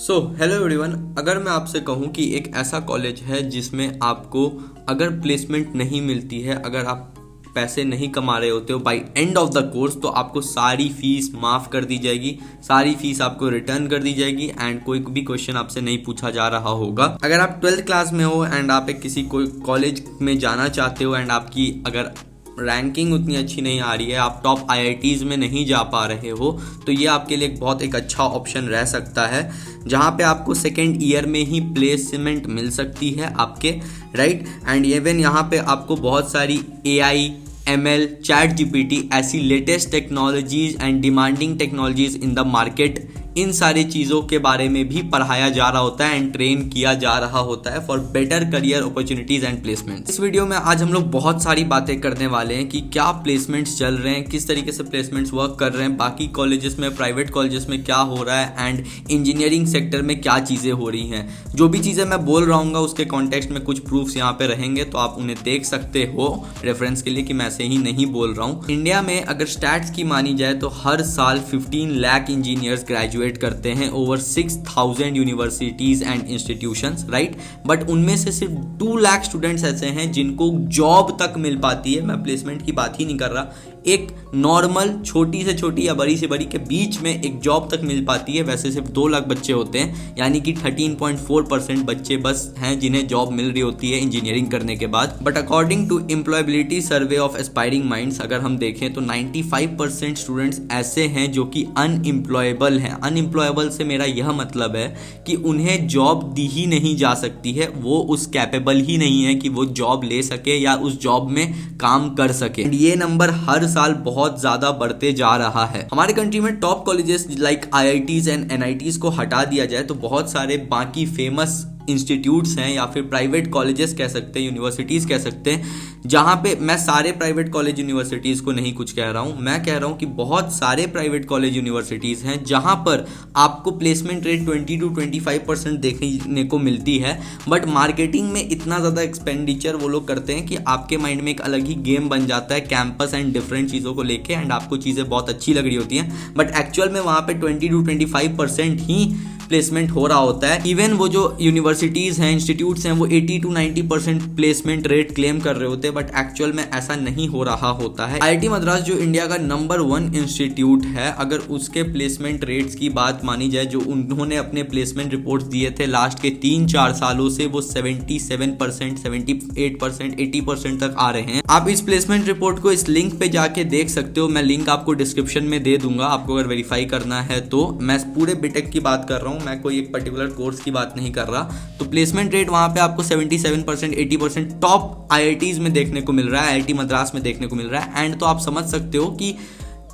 Hello everyone. अगर मैं आपसे कहूं कि एक ऐसा कॉलेज है जिसमें आपको अगर प्लेसमेंट नहीं मिलती है, अगर आप पैसे नहीं कमा रहे होते हो by end of the course, तो आपको सारी फीस माफ़ कर दी जाएगी, सारी फीस आपको रिटर्न कर दी जाएगी एंड कोई भी क्वेश्चन आपसे नहीं पूछा जा रहा होगा। अगर आप 12th क्लास में हो एंड आप एक किसी कोई कॉलेज में जाना चाहते हो एंड आपकी अगर रैंकिंग उतनी अच्छी नहीं आ रही है, आप टॉप IITs में नहीं जा पा रहे हो, तो ये आपके लिए एक अच्छा ऑप्शन रह सकता है, जहाँ पे आपको सेकेंड ईयर में ही प्लेसमेंट मिल सकती है आपके, राइट। एंड इवन यहाँ पे आपको बहुत सारी AI, ML, ChatGPT ऐसी latest technologies and demanding technologies in the market, इन सारी चीज़ों के बारे में भी पढ़ाया जा रहा होता है एंड ट्रेन किया जा रहा होता है for better career opportunities and placement. इस वीडियो में आज हम लोग बहुत सारी बातें करने वाले हैं कि क्या प्लेसमेंट्स चल रहे हैं, किस तरीके से प्लेसमेंट्स वर्क कर रहे हैं, बाकी कॉलेजेस में, प्राइवेट कॉलेजेस में क्या हो रहा है एंड इंजीनियरिंग सेक्टर में क्या चीज़ें हो रही हैं। जो भी चीज़ें मैं बोल रहा हूँ उसके कॉन्टेक्स्ट में कुछ प्रूफ्स यहाँ पे रहेंगे, तो आप उन्हें देख सकते हो रेफरेंस के लिए कि मैं ऐसे ही नहीं बोल रहा हूँ। इंडिया में अगर स्टैट्स की मानी जाए तो हर साल 15 लाख इंजीनियर्स ग्रेजुएट करते हैं over 6000 universities and institutions, right. But उनमें से सिर्फ 2 लाख स्टूडेंट्स ऐसे हैं जिनको जॉब तक मिल पाती है। मैं प्लेसमेंट की बात ही नहीं कर रहा, एक नॉर्मल छोटी से छोटी या बड़ी से बड़ी के बीच में एक जॉब तक मिल पाती है। वैसे सिर्फ 2 लाख बच्चे होते हैं, यानी कि 13.4% बच्चे बस हैं जिन्हें जॉब मिल रही होती है इंजीनियरिंग करने के बाद। But according to employability survey of aspiring minds, अगर हम देखें तो 95% स्टूडेंट्स ऐसे हैं जो कि अनएम्प्लॉयबल हैं। अनएम्प्लॉयबल से मेरा यह मतलब है कि उन्हें जॉब दी ही नहीं जा सकती है, वो उस कैपेबल ही नहीं है कि वो जॉब ले सके या उस जॉब में काम कर सके। ये नंबर हर साल बहुत ज्यादा बढ़ते जा रहा है। हमारे कंट्री में top colleges like IITs and NITs को हटा दिया जाए तो बहुत सारे बाकी फेमस इंस्टीट्यूट्स हैं या फिर प्राइवेट कॉलेजेस कह सकते हैं, यूनिवर्सिटीज़ कह सकते हैं, जहाँ पे मैं सारे प्राइवेट कॉलेज यूनिवर्सिटीज़ को नहीं कुछ कह रहा हूँ, मैं कह रहा हूँ कि बहुत सारे प्राइवेट कॉलेज यूनिवर्सिटीज़ हैं जहाँ पर आपको प्लेसमेंट रेट 20 to 25% देखने को मिलती है। बट मार्केटिंग में इतना ज़्यादा एक्सपेंडिचर वो लोग करते हैं कि आपके माइंड में एक अलग ही गेम बन जाता है कैंपस एंड डिफरेंट चीज़ों को लेके, एंड आपको चीज़ें बहुत अच्छी लग रही होती हैं, बट एक्चुअल में वहाँ पे 20 to 25% ही प्लेसमेंट हो रहा होता है। इवन वो जो यूनिवर्सिटीज़ हैं, इंस्टीट्यूट्स हैं, वो 80 to 90% प्लेसमेंट रेट क्लेम कर रहे होते हैं, बट एक्चुअल में ऐसा नहीं हो रहा होता है। IIT मद्रास जो इंडिया का नंबर 1 इंस्टीट्यूट है, अगर उसके प्लेसमेंट रेट्स की बात मानी जाए, जो उन्होंने अपने प्लेसमेंट रिपोर्ट्स दिए थे लास्ट के 3-4 सालों से, वो 77%, 78%, 80% तक आ रहे हैं। आप इस प्लेसमेंट रिपोर्ट को इस लिंक पे जाके देख सकते हो, मैं लिंक आपको डिस्क्रिप्शन में दे दूंगा, आपको अगर वेरीफाई करना है तो। मैं पूरे बीटेक की बात कर रहा हूँ, मैं कोई एक पर्टिकुलर कोर्स की बात नहीं कर रहा। तो प्लेसमेंट रेट वहां पे आपको 77%, 80% टॉप IITs में देखने को मिल रहा है, IIT मद्रास में देखने को मिल रहा है। एंड तो आप समझ सकते हो कि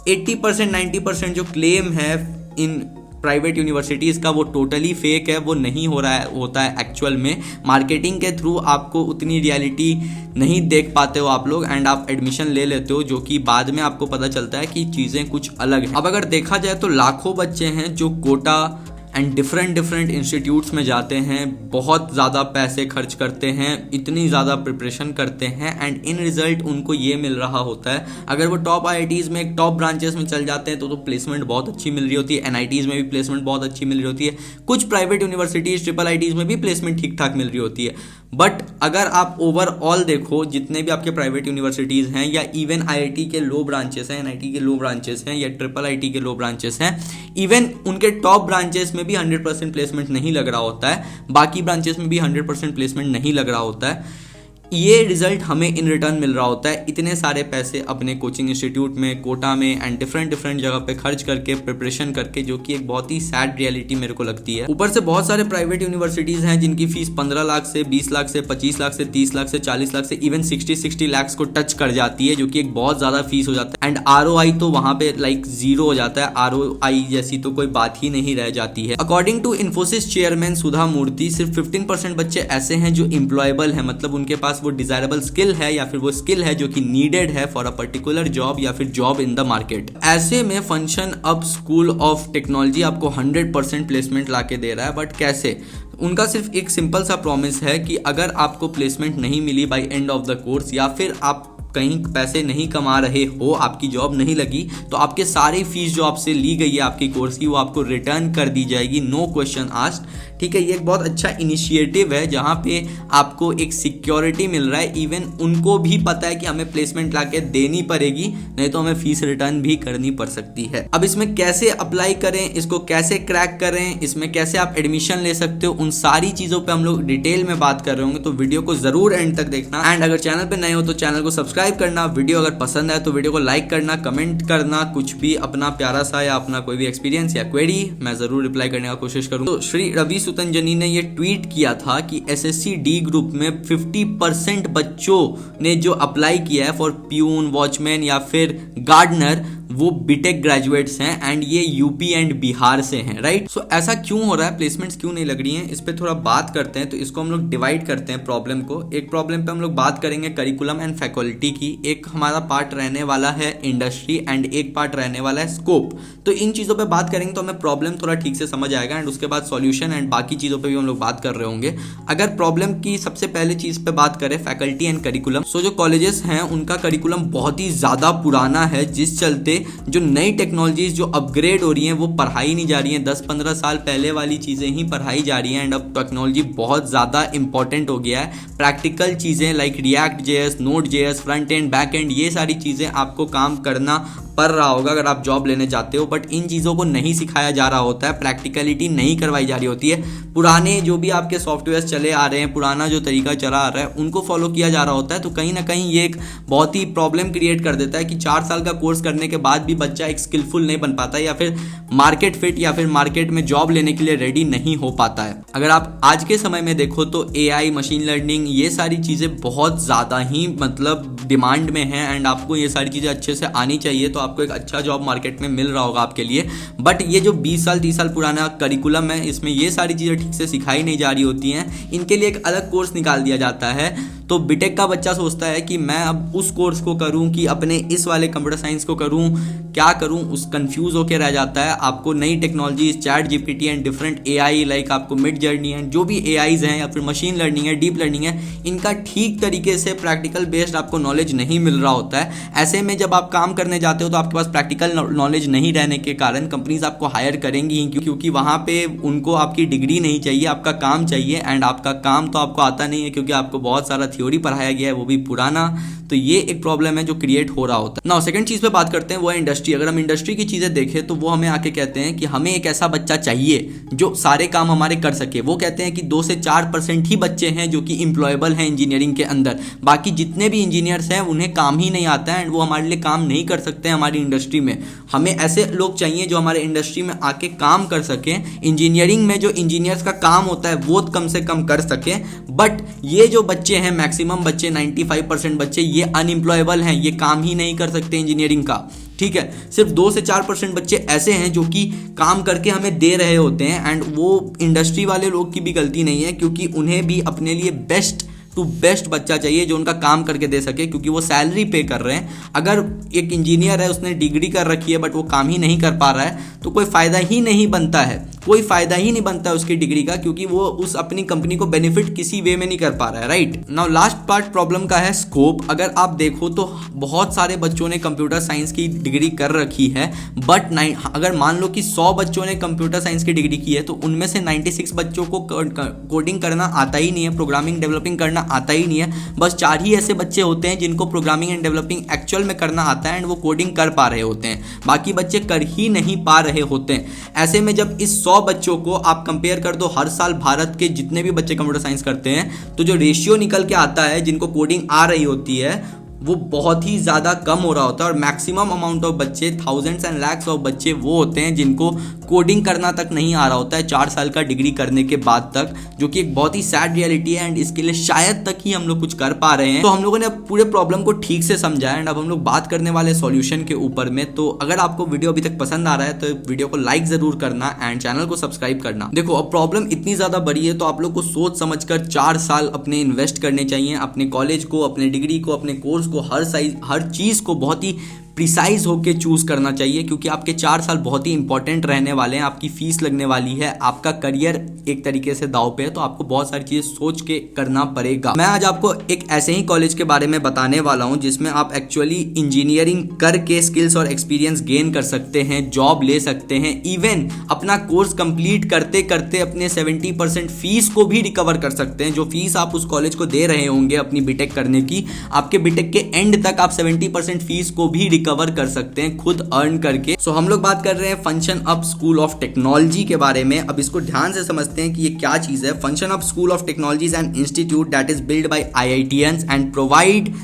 80%, 90% जो क्लेम है इन प्राइवेट यूनिवर्सिटीज़ का, वो टोटली फेक है, वो नहीं हो रहा है, होता है एक्चुअल में। मार्केटिंग के थ्रू आपको उतनी रियलिटी नहीं देख पाते हो आप लोग, एंड आप एडमिशन ले लेते हो, जो कि बाद में आपको पता चलता है कि चीज़ें कुछ अलग हैं। अब अगर देखा जाए तो लाखों बच्चे हैं जो कोटा एंड डिफरेंट इंस्टीट्यूट्स में जाते हैं, बहुत ज़्यादा पैसे खर्च करते हैं, इतनी ज़्यादा प्रिपरेशन करते हैं, एंड इन रिजल्ट उनको ये मिल रहा होता है। अगर वो टॉप IITs में, एक टॉप ब्रांचेस में चल जाते हैं तो प्लेसमेंट बहुत अच्छी मिल रही होती है, NITs में भी प्लेसमेंट बहुत अच्छी मिल रही होती है, कुछ प्राइवेट यूनिवर्सिटीज़ IIITs में भी प्लेसमेंट ठीक ठाक मिल रही होती है। बट अगर आप ओवरऑल देखो, जितने भी आपके प्राइवेट यूनिवर्सिटीज़ हैं या इवन IIT के लो ब्रांचेस हैं, NIT के लो ब्रांचेस हैं या IIIT के लो ब्रांचेस हैं, इवन उनके टॉप ब्रांचेस में भी 100% प्लेसमेंट नहीं लग रहा होता है, बाकी ब्रांचेस में भी 100% प्लेसमेंट नहीं लग रहा होता है। ये रिजल्ट हमें इन रिटर्न मिल रहा होता है, इतने सारे पैसे अपने कोचिंग इंस्टीट्यूट में, कोटा में एंड डिफरेंट जगह पे खर्च करके, प्रिपरेशन करके, जो कि एक बहुत ही सैड रियलिटी मेरे को लगती है। ऊपर से बहुत सारे प्राइवेट यूनिवर्सिटीज़ हैं जिनकी फीस 15 लाख से 20 लाख से 25 लाख से 30 लाख से 40 लाख से इवन 60 लाख को टच कर जाती है, जो कि एक बहुत ज़्यादा फीस हो जाता है। एंड ROI तो वहाँ पे लाइक 0 हो जाता है, ROI जैसी तो कोई बात ही नहीं रह जाती है। अकॉर्डिंग टू इन्फोसिस चेयरमैन सुधा मूर्ति, सिर्फ 15% बच्चे ऐसे हैं जो एम्प्लॉयबल हैं, मतलब उनके पास वो डिजायरेबल स्किल है या फिर वो स्किल है जो कि नीडेड है फॉर अ पर्टिकुलर जॉब या फिर जॉब इन द मार्केट। ऐसे में function Up school of technology आपको 100% प्लेसमेंट लाके दे रहा है। बट कैसे? उनका सिर्फ एक सिंपल सा प्रॉमिस है कि अगर आपको प्लेसमेंट नहीं मिली by end of the course, या फिर आप कहीं पैसे नहीं कमा रहे हो, आपकी जॉब नहीं लगी, तो आपके सारी फीस जो आपसे ली गई है आपकी कोर्स की वो आपको रिटर्न कर दी जाएगी, नो क्वेश्चन आस्क्ड। ठीक है, ये एक बहुत अच्छा इनिशिएटिव है जहाँ पे आपको एक सिक्योरिटी मिल रहा है। इवन उनको भी पता है कि हमें प्लेसमेंट लाके देनी पड़ेगी, नहीं तो हमें फीस रिटर्न भी करनी पड़ सकती है। अब इसमें कैसे अप्लाई करें, इसको कैसे क्रैक करें, इसमें कैसे आप एडमिशन ले सकते हो, उन सारी चीज़ों पे हम लोग डिटेल में बात कर रहे होंगे, तो वीडियो को जरूर एंड तक देखना। एंड अगर चैनल पे नए हो तो चैनल को सब्सक्राइब करना, वीडियो अगर पसंद आए तो वीडियो को लाइक करना, कमेंट करना, कुछ भी अपना प्यारा सा या अपना कोई भी एक्सपीरियंस या क्वेरी, मैं जरूर रिप्लाई करने का कोशिश करूंगा। तो श्री रवि सुतंजनी ने ये ट्वीट किया था कि एसएससी डी ग्रुप में 50% बच्चों ने जो अप्लाई किया है फॉर प्यून, वॉचमैन या फिर गार्डनर, वो बीटेक ग्रेजुएट्स हैं एंड ये यूपी एंड बिहार से हैं, राइट। सो ऐसा क्यों हो रहा है, प्लेसमेंट्स क्यों नहीं लग रही हैं, इस पे थोड़ा बात करते हैं। तो इसको हम लोग डिवाइड करते हैं प्रॉब्लम को। एक प्रॉब्लम पे हम लोग बात करेंगे करिकुलम एंड फैकल्टी की, एक हमारा पार्ट रहने वाला है इंडस्ट्री एंड एक पार्ट रहने वाला है स्कोप। तो इन चीज़ों पे बात करेंगे तो हमें प्रॉब्लम थोड़ा ठीक से समझ आएगा एंड उसके बाद सॉल्यूशन एंड बाकी चीज़ों पे भी हम लोग बात कर रहे होंगे। अगर प्रॉब्लम की सबसे पहले चीज़ पे बात करें फैकल्टी एंड करिकुलम, सो जो कॉलेजेस हैं उनका करिकुलम बहुत ही ज़्यादा पुराना है, जिस चलते जो नई टेक्नोलॉजीज जो अपग्रेड हो रही हैं वो पढ़ाई नहीं जा रही हैं। 10-15 साल पहले वाली चीज़ें ही पढ़ाई जा रही हैं एंड अब टेक्नोलॉजी बहुत ज़्यादा इंपॉर्टेंट हो गया है। प्रैक्टिकल चीज़ें like react JS, node JS, front end back and, ये सारी चीज़ें आपको काम करना पड़ रहा होगा अगर आप जॉब लेने जाते हो, बट इन चीज़ों को नहीं सिखाया जा रहा होता है, प्रैक्टिकलिटी नहीं करवाई जा रही होती है। पुराने जो भी आपके सॉफ्टवेयर चले आ रहे हैं, पुराना जो तरीका चला आ रहा है उनको फॉलो किया जा रहा होता है। तो कहीं ना कहीं ये एक बहुत ही प्रॉब्लम क्रिएट कर देता है कि 4 साल का कोर्स करने के बाद भी बच्चा एक स्किलफुल नहीं बन पाता या फिर मार्केट फिट या फिर मार्केट में जॉब लेने के लिए रेडी नहीं हो पाता है। अगर आप आज के समय में देखो तो एआई, मशीन लर्निंग, ये सारी चीज़ें बहुत ज़्यादा ही मतलब डिमांड में है एंड आपको ये सारी चीज़ें अच्छे से आनी चाहिए, तो आपको एक अच्छा जॉब मार्केट में मिल रहा होगा आपके लिए। बट ये जो 20 साल 30 साल पुराना करिकुलम है, इसमें ये सारी चीज़ें ठीक से सिखाई नहीं जा रही होती हैं, इनके लिए एक अलग कोर्स निकाल दिया जाता है। तो बीटेक का बच्चा सोचता है कि मैं अब उस कोर्स को करूं कि अपने इस वाले कंप्यूटर साइंस को करूं, क्या करूं, उस कंफ्यूज होकर रह जाता है। आपको नई technology, chat GPT and different AI like आपको मिड जर्नी एंड जो भी एआईज हैं या फिर मशीन लर्निंग है, डीप लर्निंग है, इनका ठीक तरीके से प्रैक्टिकल बेस्ड आपको नॉलेज नहीं मिल रहा होता है। ऐसे में जब आप काम करने जाते हो तो आपके पास प्रैक्टिकल नॉलेज नहीं रहने के कारण कंपनीज आपको हायर करेंगी ही, क्योंकि वहाँ पे उनको आपकी डिग्री नहीं चाहिए, आपका काम चाहिए एंड आपका काम तो आपको आता नहीं है क्योंकि आपको बहुत सारा थ्योरी पढ़ाया गया है, वो भी पुराना। तो ये एक प्रॉब्लम है जो क्रिएट हो रहा होता है। नाउ सेकंड चीज़ पे बात करते हैं, वो है इंडस्ट्री। अगर हम इंडस्ट्री की चीज़ें देखें तो वो हमें आके कहते हैं कि हमें एक ऐसा बच्चा चाहिए जो सारे काम हमारे कर सके। वो कहते हैं कि 2 से 4% ही बच्चे हैं जो कि एम्प्लॉयबल हैं इंजीनियरिंग के अंदर, बाकी जितने भी इंजीनियर्स हैं उन्हें काम ही नहीं आता है एंड वो हमारे लिए काम नहीं कर सकते हैं हमारी इंडस्ट्री में। हमें ऐसे लोग चाहिए जो हमारे इंडस्ट्री में आके काम कर सकें, इंजीनियरिंग में जो इंजीनियर्स का काम होता है वो कम से कम कर सकें। बट ये जो बच्चे हैं, मैक्सिमम बच्चे 95% बच्चे ये अनएम्प्लॉयबल हैं, ये काम ही नहीं कर सकते इंजीनियरिंग का। ठीक है, सिर्फ 2 से 4% बच्चे ऐसे हैं जो कि काम करके हमें दे रहे होते हैं एंड वो इंडस्ट्री वाले लोग की भी गलती नहीं है, क्योंकि उन्हें भी अपने लिए बेस्ट टू बेस्ट बच्चा चाहिए जो उनका काम करके दे सके, क्योंकि वो सैलरी पे कर रहे हैं। अगर एक इंजीनियर है, उसने डिग्री कर रखी है बट वो काम ही नहीं कर पा रहा है तो कोई फ़ायदा ही नहीं बनता है, कोई फ़ायदा ही नहीं बनता है उसकी डिग्री का, क्योंकि वो उस अपनी कंपनी को बेनिफिट किसी वे में नहीं कर पा रहा है, right. Now last part problem का है स्कोप। अगर आप देखो तो बहुत सारे बच्चों ने कंप्यूटर साइंस की डिग्री कर रखी है, बट अगर मान लो कि 100 बच्चों ने कंप्यूटर साइंस की डिग्री की है तो उनमें से 96 बच्चों को कोडिंग करना आता ही नहीं है, प्रोग्रामिंग डेवलपिंग करना आता ही नहीं है। बस 4 ही ऐसे बच्चे होते हैं जिनको प्रोग्रामिंग एंड डेवलपिंग एक्चुअल में करना आता है एंड वो कोडिंग कर पा रहे होते हैं, बाकी बच्चे कर ही नहीं पा रहे होते हैं। ऐसे में जब इस 100 बच्चों को आप कंपेयर कर दो हर साल भारत के जितने भी बच्चे कंप्यूटर साइंस करते हैं, तो जो रेशियो निकल के आता है जिनको कोडिंग आ रही होती है वो बहुत ही ज़्यादा कम हो रहा होता है। और मैक्सिमम अमाउंट ऑफ बच्चे, थाउजेंड्स एंड लैक्स ऑफ बच्चे वो होते हैं जिनको कोडिंग करना तक नहीं आ रहा होता है 4 साल का डिग्री करने के बाद तक, जो कि एक बहुत ही सैड रियलिटी है एंड इसके लिए शायद तक ही हम लोग कुछ कर पा रहे हैं। तो हम लोगों ने अब पूरे प्रॉब्लम को ठीक से समझा एंड अब हम लोग बात करने वाले सॉल्यूशन के ऊपर में। तो अगर आपको वीडियो अभी तक पसंद आ रहा है तो वीडियो को लाइक ज़रूर करना एंड चैनल को सब्सक्राइब करना। देखो, अब प्रॉब्लम इतनी ज़्यादा बड़ी है तो आप लोग को सोच समझ कर 4 साल अपने इन्वेस्ट करने चाहिए, अपने कॉलेज को, अपने डिग्री को, अपने कोर्स को, हर चीज़ को बहुत ही प्रिसाइज होके चूज करना चाहिए, क्योंकि आपके 4 साल बहुत ही इंपॉर्टेंट रहने वाले हैं। आपकी फीस लगने वाली है, आपका करियर एक तरीके से दांव पे है, तो आपको बहुत सारी चीजें सोच के करना पड़ेगा। मैं आज आपको एक ऐसे ही कॉलेज के बारे में बताने वाला हूं जिसमें आप एक्चुअली इंजीनियरिंग करके स्किल्स और एक्सपीरियंस गेन कर सकते हैं, जॉब ले सकते हैं, इवन अपना कोर्स कंप्लीट करते करते अपने 70% फीस को भी रिकवर कर सकते हैं। जो फीस आप उस कॉलेज को दे रहे होंगे अपनी बीटेक करने की, आपके बीटेक के एंड तक आप 70% फीस को भी रिकवर कर सकते हैं खुद अर्न करके। सो हम लोग बात कर रहे हैं function Up school of technology के बारे में। अब इसको ध्यान से समझते हैं कि ये क्या चीज है। Function Up school of technology is an institute that is build by IITians and provide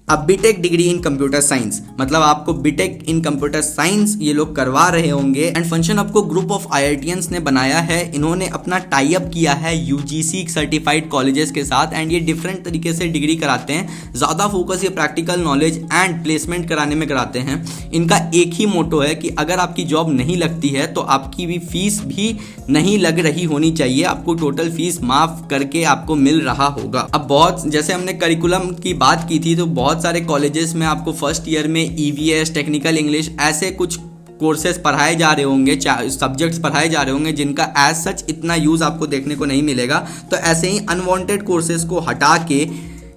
अब BTech degree in computer science, मतलब आपको बीटेक इन कंप्यूटर साइंस ये लोग करवा रहे होंगे। एंड फंक्शन अप को ग्रुप ऑफ IITians ने बनाया है। इन्होंने अपना टाई अप किया है UGC सर्टिफाइड कॉलेजेस के साथ, एंड ये डिफरेंट तरीके से डिग्री कराते हैं। ज़्यादा फोकस ये प्रैक्टिकल नॉलेज एंड प्लेसमेंट कराने में कराते हैं। इनका एक ही मोटो है कि अगर आपकी जॉब नहीं लगती है तो आपकी भी फीस भी नहीं लग रही होनी चाहिए, आपको टोटल फीस माफ करके आपको मिल रहा होगा। अब बहुत जैसे हमने करिकुलम की बात की थी, तो बहुत सारे कॉलेजेस में आपको फर्स्ट ईयर में EVS, टेक्निकल इंग्लिश, ऐसे कुछ कोर्सेज पढ़ाए जा रहे होंगे, सब्जेक्ट्स पढ़ाए जा रहे होंगे जिनका एज सच इतना यूज आपको देखने को नहीं मिलेगा। तो ऐसे ही अनवांटेड कोर्सेज को हटा के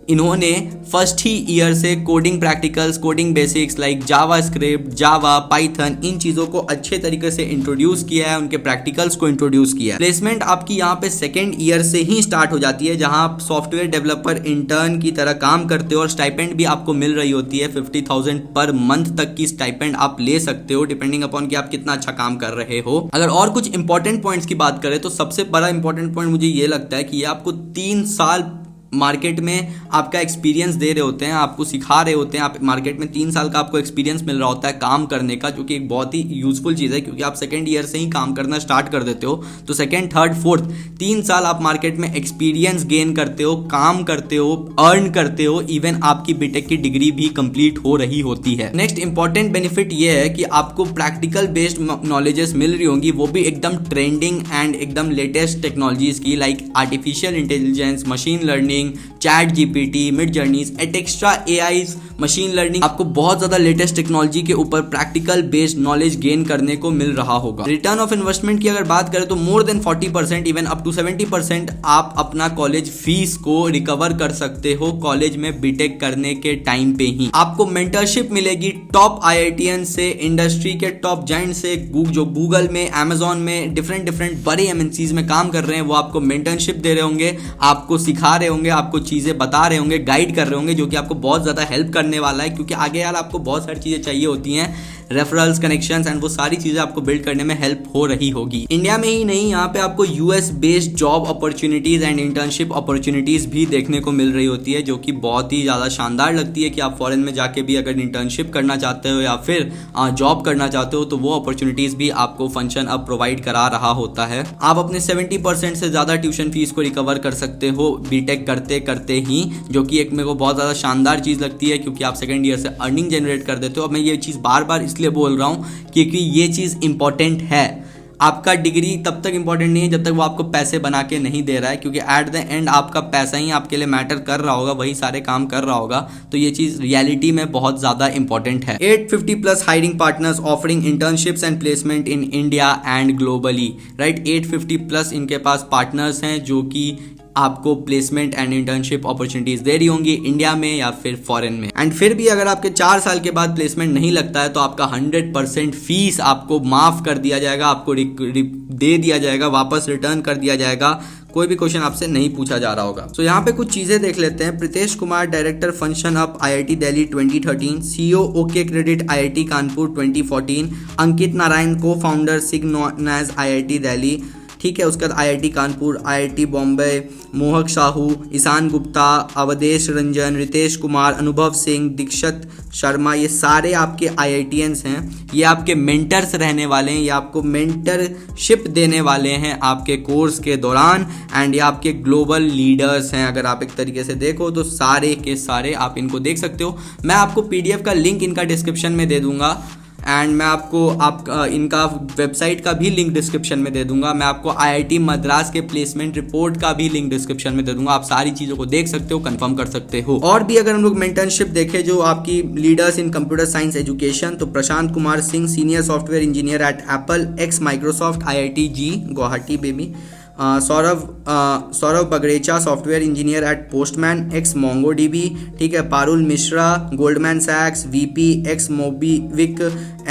इन्होंने फर्स्ट ही ईयर से coding practicals, coding basics like JavaScript, Java, Python, इन चीज़ों को अच्छे तरीके से इंट्रोड्यूस किया है, उनके प्रैक्टिकल्स को इंट्रोड्यूस किया है। प्लेसमेंट आपकी यहाँ पे सेकेंड ईयर से ही स्टार्ट हो जाती है, जहाँ आप सॉफ्टवेयर डेवलपर इंटर्न की तरह काम करते हो और स्टाइपेंड भी आपको मिल रही होती है। 50,000 पर मंथ तक की स्टाइपेंड आप ले सकते हो, डिपेंडिंग अपॉन कि आप कितना अच्छा काम कर रहे हो। अगर और कुछ इंपॉर्टेंट पॉइंट्स की बात करें तो सबसे बड़ा इंपॉर्टेंट पॉइंट मुझे ये लगता है कि ये आपको 3 साल मार्केट में आपका एक्सपीरियंस दे रहे होते हैं, आपको सिखा रहे होते हैं। आप मार्केट में 3 साल का आपको एक्सपीरियंस मिल रहा होता है काम करने का, जो कि एक बहुत ही यूजफुल चीज़ है, क्योंकि आप सेकेंड ईयर से ही काम करना स्टार्ट कर देते हो। तो सेकेंड, थर्ड, फोर्थ 3 साल आप मार्केट में एक्सपीरियंस गेन करते हो, काम करते हो, अर्न करते हो, इवन आपकी बीटेक की डिग्री भी कंप्लीट हो रही होती है। नेक्स्ट इंपॉर्टेंट बेनिफिट ये है कि आपको प्रैक्टिकल बेस्ड नॉलेजेस मिल रही होंगी, वो भी एकदम ट्रेंडिंग एंड एकदम लेटेस्ट टेक्नोलॉजीज की, like artificial intelligence, machine learning, chat GPT, mid journeys, extra AIs, machine learning. आपको बहुत ज्यादा लेटेस्ट टेक्नोलॉजी के ऊपर प्रैक्टिकल बेस्ड नॉलेज गेन करने को मिल रहा होगा। रिटर्न ऑफ इन्वेस्टमेंट की अगर बात करें तो more than 40%, even up to 70% आप अपना कॉलेज फीस को रिकवर कर सकते हो कॉलेज में बीटेक करने के टाइम पे ही। आपको मेंटरशिप मिलेगी टॉप IITians से, इंडस्ट्री के टॉप जायंट से, जो गूगल में, Amazon में, डिफरेंट बड़े MNCs में काम कर रहे हैं, वो आपको मेंटरशिप दे रहे होंगे, आपको सिखा रहे होंगे, आपको चीजें बता रहे होंगे, गाइड कर रहे होंगे, जो कि आपको बहुत ज्यादा हेल्प करने वाला है। क्योंकि आगे यार आपको बहुत सारी चीजें चाहिए होती हैं, रेफरल्स, कनेक्शंस, एंड वो सारी चीजें आपको बिल्ड करने में हेल्प हो रही होगी। इंडिया में ही नहीं, यहाँ पे आपको US based job opportunities and internship opportunities भी देखने को मिल रही होती है, जो कि बहुत ही ज्यादा शानदार लगती है कि आप फॉरेन में जाके भी अगर इंटर्नशिप करना चाहते हो या फिर जॉब करना चाहते हो, तो वो अपॉर्चुनिटीज भी आपको फंक्शन अब प्रोवाइड करा रहा होता है। आप अपने 70% से ज्यादा ट्यूशन फीस को रिकवर कर सकते हो बीटेक करते करते ही, जो कि एक मेरे को बहुत ज्यादा शानदार चीज लगती है, क्योंकि आप सेकंड ईयर से अर्निंग जनरेट कर देते हो। अब मैं ये चीज बार बार इसलिए बोल रहा हूं क्योंकि ये चीज इंपॉर्टेंट है। आपका डिग्री तब तक इंपॉर्टेंट नहीं है जब तक वो आपको पैसे बना के नहीं दे रहा है, क्योंकि एट द एंड आपका पैसा ही आपके लिए मैटर कर रहा होगा, वही सारे काम कर रहा होगा। तो ये चीज रियलिटी में बहुत ज्यादा इंपॉर्टेंट है। 850+ hiring partners offering internships and placement in India and globally, right. 850+ इनके पास पार्टनर्स हैं जो कि आपको प्लेसमेंट एंड इंटर्नशिप अपॉर्चुनिटीज दे रही होंगी इंडिया में या फिर फॉरेन में। एंड फिर भी अगर आपके 4 साल के बाद प्लेसमेंट नहीं लगता है तो आपका 100% फीस आपको माफ कर दिया जाएगा, आपको दे दिया जाएगा, वापस रिटर्न कर दिया जाएगा। कोई भी क्वेश्चन आपसे नहीं पूछा जा रहा होगा। सो यहाँ पे कुछ चीजें देख लेते हैं। Pritesh Kumar, director function up IIT Delhi 2013, CEO OK credit IIT Kanpur 2014, अंकित नारायण को फाउंडर सिग्नोनाज IIT दिल्ली, ठीक है। उसके बाद IIT कानपुर, IIT बॉम्बे, मोहक साहू, ईशान गुप्ता, अवधेश रंजन, रितेश कुमार, अनुभव सिंह, दीक्षित शर्मा, ये सारे आपके IITians हैं। ये आपके मेंटर्स रहने वाले हैं, ये आपको मेंटरशिप देने वाले हैं आपके कोर्स के दौरान, एंड ये आपके ग्लोबल लीडर्स हैं। अगर आप एक तरीके से देखो तो सारे के सारे आप इनको देख सकते हो। मैं आपको PDF का लिंक इनका डिस्क्रिप्शन में दे दूंगा, एंड मैं आपको इनका वेबसाइट का भी लिंक डिस्क्रिप्शन में दे दूंगा। मैं आपको IIT मद्रास के प्लेसमेंट रिपोर्ट का भी लिंक डिस्क्रिप्शन में दे दूंगा। आप सारी चीज़ों को देख सकते हो, कंफर्म कर सकते हो। और भी अगर हम लोग मेंटरशिप देखें जो आपकी leaders in computer science education, तो Prashant Kumar Singh senior software engineer at Apple ex Microsoft IIT Guwahati बेबी। Saurabh Bagrecha software engineer at Postman ex MongoDB, ठीक है। पारुल मिश्रा गोल्डमैन सैक्स VP ex MobiKwik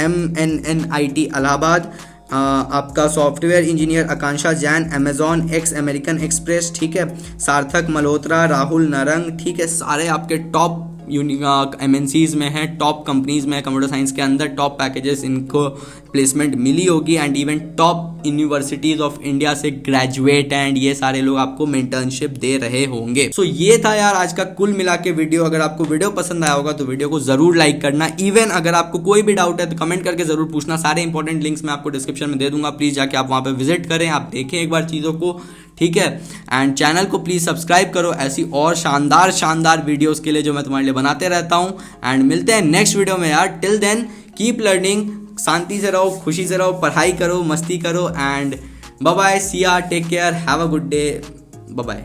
MNNIT Allahabad. आपका software engineer Akanksha Jain Amazon ex American Express, ठीक है। सार्थक मल्होत्रा राहुल नारंग, ठीक है। सारे आपके टॉप MNCs में है, टॉप कंपनीज में है, कंप्यूटर साइंस के अंदर टॉप पैकेजेस इनको प्लेसमेंट मिली होगी and even top universities of India से ग्रेजुएट एंड ये सारे लोग आपको मेंटरशिप दे रहे होंगे। सो ये था यार आज का कुल मिला के वीडियो। अगर आपको वीडियो पसंद आया होगा तो वीडियो को जरूर लाइक करना। इवन अगर आपको कोई भी डाउट है तो कमेंट करके जरूर पूछना। सारे इंपॉर्टेंट लिंक्स मैं आपको डिस्क्रिप्शन में दे दूंगा, प्लीज जाके आप वहां पे विजिट करें, आप देखें एक बार चीजों को, ठीक है। एंड चैनल को प्लीज सब्सक्राइब करो ऐसी और शानदार वीडियोस के लिए जो मैं तुम्हारे लिए बनाते रहता हूं। एंड मिलते हैं नेक्स्ट वीडियो में यार। टिल देन कीप लर्निंग, शांति से रहो, खुशी से रहो, पढ़ाई करो, मस्ती करो and bye bye, see ya, take care, have a good day, bye bye.